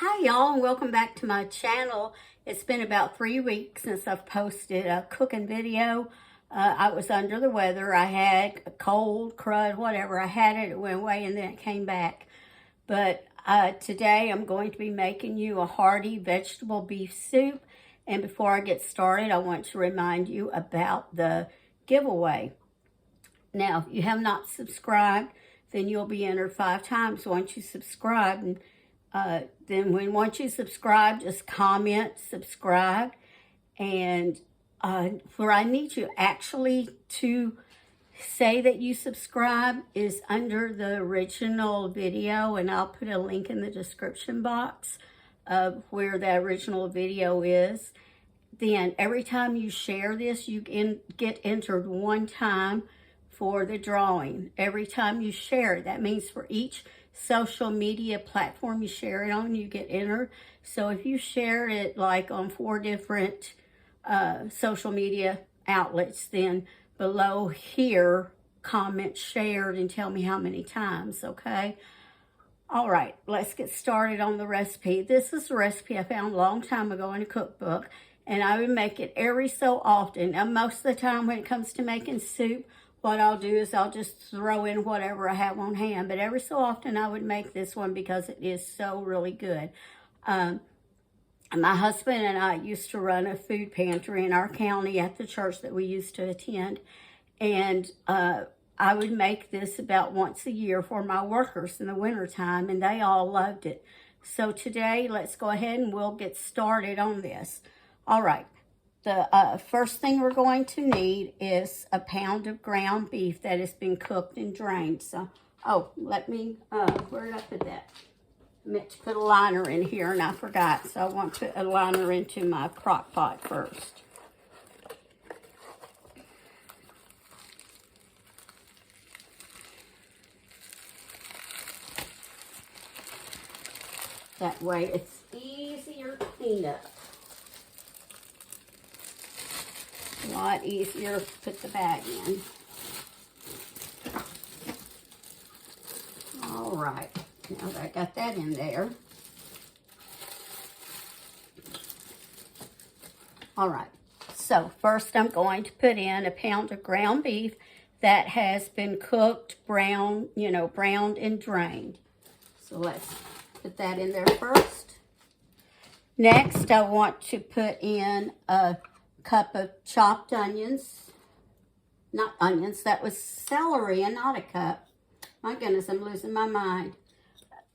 Hi y'all, and welcome back to my channel. It's been about 3 weeks since I've posted a cooking video. I was under the weather. I had a cold, crud, whatever. I had it, it went away, and then it came back. But today I'm going to be making you a hearty vegetable beef soup. And before I get started, I want to remind you about the giveaway. Now, if you have not subscribed, then you'll be entered 5 times once you subscribe. And then once you subscribe, just comment subscribe. And where I need you actually to say that you subscribe is under the original video, and I'll put a link in the description box of where the original video is. Then every time you share this, you get entered 1 time for the drawing. Every time you share it, that means for each social media platform you share it on, you get entered. So if you share it like on 4 different social media outlets, then below here, comment shared and tell me how many times, okay? All right, let's get started on the recipe. This is a recipe I found a long time ago in a cookbook, and I would make it every so often. And most of the time when it comes to making soup, what I'll do is I'll just throw in whatever I have on hand. But every so often I would make this one because it is so really good. My husband and I used to run a food pantry in our county at the church that we used to attend. And I would make this about once a year for my workers in the wintertime, and they all loved it. So today, let's go ahead and we'll get started on this. All right. The first thing we're going to need is a pound of ground beef that has been cooked and drained. So, let me, where did I put that? I meant to put a liner in here and I forgot. So I want to put a liner into my crock pot first. That way it's easier to clean up. A lot easier to put the bag in. All right, now that I got that in there. All right, so first I'm going to put in a pound of ground beef that has been cooked, browned and drained. So let's put that in there first. Next, I want to put in a cup of chopped onions. Not onions, that was celery and not a cup. My goodness, I'm losing my mind.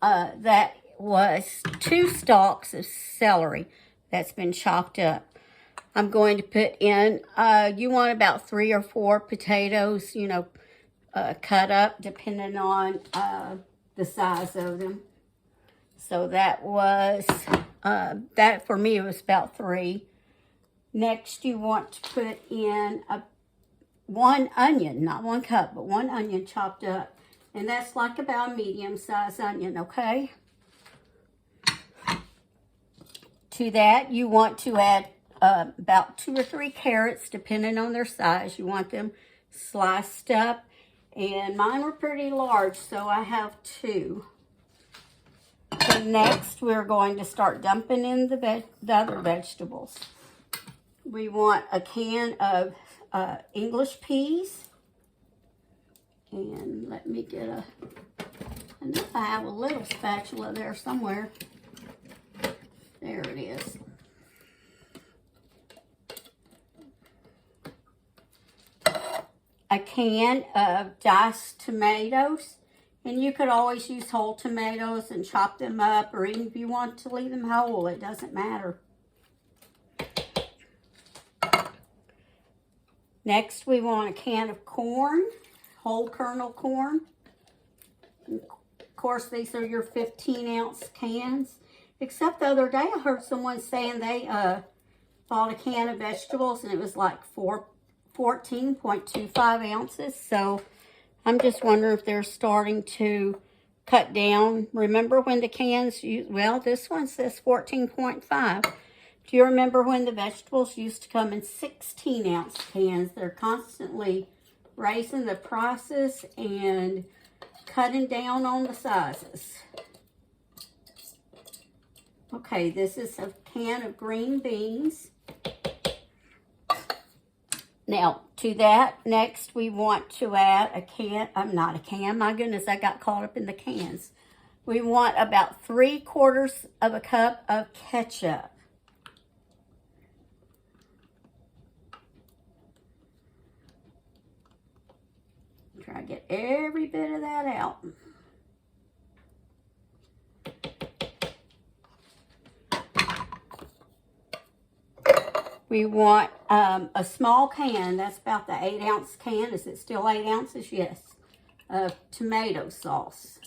That was 2 stalks of celery that's been chopped up. I'm going to put in, you want about 3 or 4 potatoes, cut up depending on the size of them. So that was, that for me was about 3. Next, you want to put in 1 onion, not 1 cup, but 1 onion chopped up. And that's like about a medium-sized onion, okay? To that, you want to add about 2 or 3 carrots, depending on their size. You want them sliced up. And mine were pretty large, so I have 2. So next, we're going to start dumping in the other vegetables. We want a can of English peas. And let me get I know I have a little spatula there somewhere. There it is. A can of diced tomatoes. And you could always use whole tomatoes and chop them up, or even if you want to leave them whole, it doesn't matter. Next, we want a can of corn, whole kernel corn. And of course, these are your 15-ounce cans. Except the other day, I heard someone saying they bought a can of vegetables, and it was like 14.25 ounces. So I'm just wondering if they're starting to cut down. Remember when the cans, this one says 14.5. Do you remember when the vegetables used to come in 16-ounce cans? They're constantly raising the prices and cutting down on the sizes. Okay, this is a can of green beans. Now, to that, next we want to add a can, not a can, my goodness, I got caught up in the cans. We want about 3/4 of a cup of ketchup. Try to get every bit of that out. We want a small can, that's about the 8-ounce can. Is it still 8 ounces? Yes. Of tomato sauce.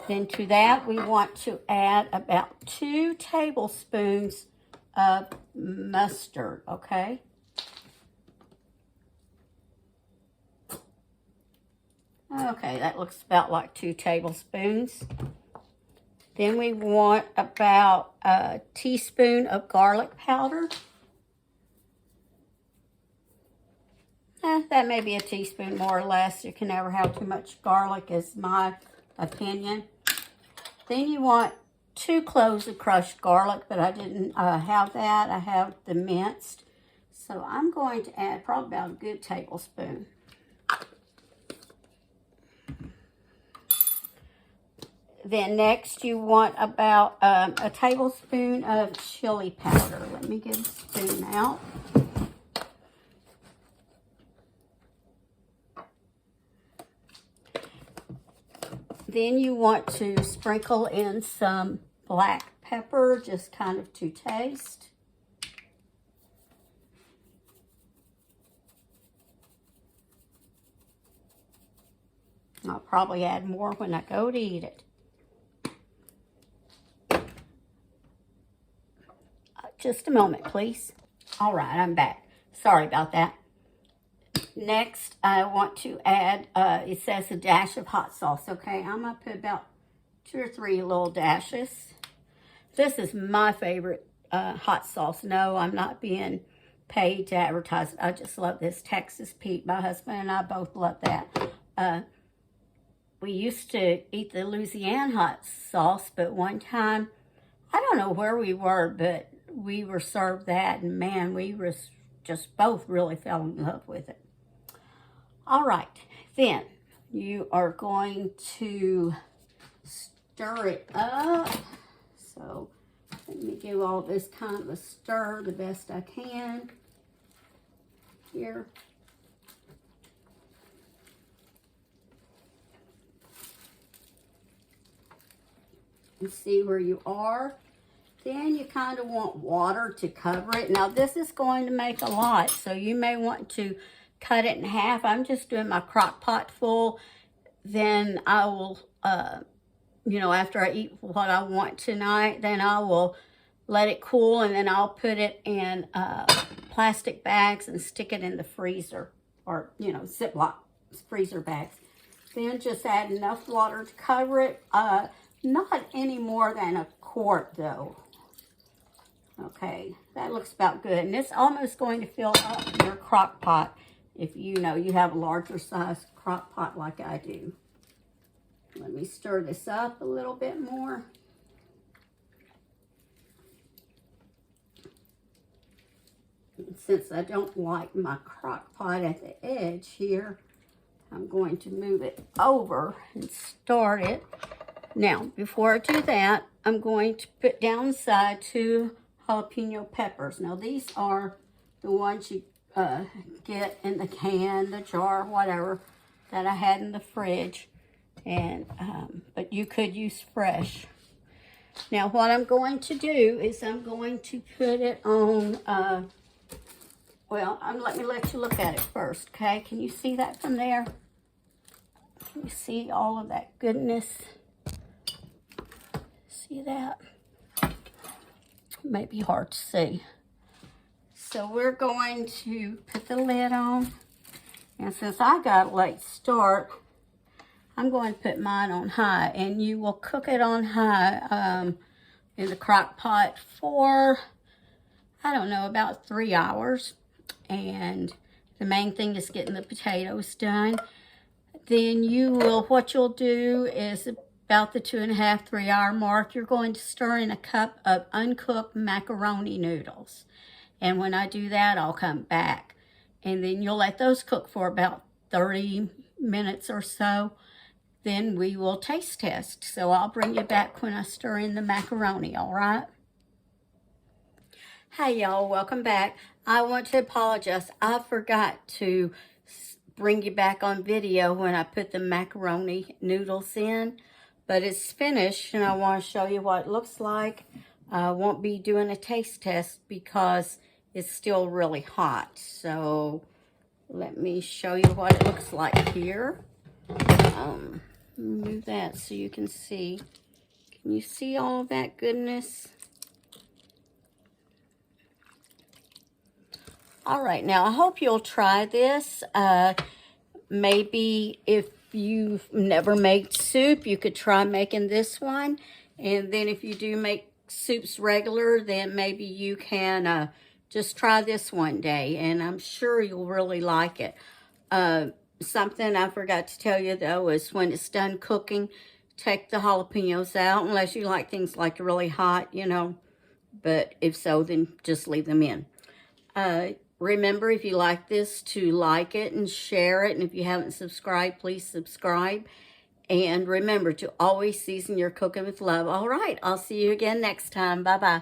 Then to that, we want to add about 2 tablespoons of mustard, okay? Okay, that looks about like 2 tablespoons. Then we want about a teaspoon of garlic powder. That may be a teaspoon more or less. You can never have too much garlic, is my opinion. Then you want 2 cloves of crushed garlic, but I didn't have that. I have the minced. So I'm going to add probably about a good tablespoon. Then next you want about a tablespoon of chili powder. Let me get a spoon out. Then you want to sprinkle in some black pepper, just kind of to taste. I'll probably add more when I go to eat it. Just a moment, please. All right, I'm back. Sorry about that. Next, I want to add, it says a dash of hot sauce, okay? I'm going to put about 2 or 3 little dashes. This is my favorite hot sauce. No, I'm not being paid to advertise it. I just love this Texas Pete. My husband and I both love that. We used to eat the Louisiana hot sauce, but one time, I don't know where we were, but we were served that, and man, we were just both really fell in love with it. All right, then you are going to stir it up. So let me give all this kind of a stir the best I can here. And see where you are. Then you kind of want water to cover it. Now this is going to make a lot, so you may want to cut it in half. I'm just doing my crock pot full. Then I will, you know, after I eat what I want tonight, then I will let it cool, and then I'll put it in plastic bags and stick it in the freezer, or, you know, Ziploc freezer bags. Then just add enough water to cover it. Not any more than a quart though. Okay, that looks about good. And it's almost going to fill up your crock pot if you know you have a larger size crock pot like I do. Let me stir this up a little bit more. And since I don't like my crock pot at the edge here, I'm going to move it over and start it. Now, before I do that, I'm going to put down the side 2 jalapeno peppers. Now, these are the ones you get in the can, the jar, whatever, that I had in the fridge. And but you could use fresh. Now, what I'm going to do is I'm going to put it on, well, let me let you look at it first, okay? Can you see that from there? Can you see all of that goodness? See that? It may be hard to see. So we're going to put the lid on. And since I got a late start, I'm going to put mine on high. And you will cook it on high in the crock pot for, I don't know, about 3 hours. And the main thing is getting the potatoes done. Then what you'll do is about the 2.5, 3 hour mark, you're going to stir in a cup of uncooked macaroni noodles. And when I do that, I'll come back. And then you'll let those cook for about 30 minutes or so. Then we will taste test. So I'll bring you back when I stir in the macaroni, all right? Hey y'all, welcome back. I want to apologize. I forgot to bring you back on video when I put the macaroni noodles in, but it's finished and I want to show you what it looks like. I won't be doing a taste test because it's still really hot. So let me show you what it looks like here. Move that so you can see. Can you see all that goodness? All right, now I hope you'll try this. Maybe if you've never made soup, you could try making this one. And then if you do make soups regular, then maybe you can just try this one day. And I'm sure you'll really like it. Something I forgot to tell you, though, is when it's done cooking, take the jalapenos out, unless you like things like really hot, you know. But if so, then just leave them in. Remember, if you like this, to like it and share it. And if you haven't subscribed, please subscribe. And remember to always season your cooking with love. All right, I'll see you again next time. Bye-bye.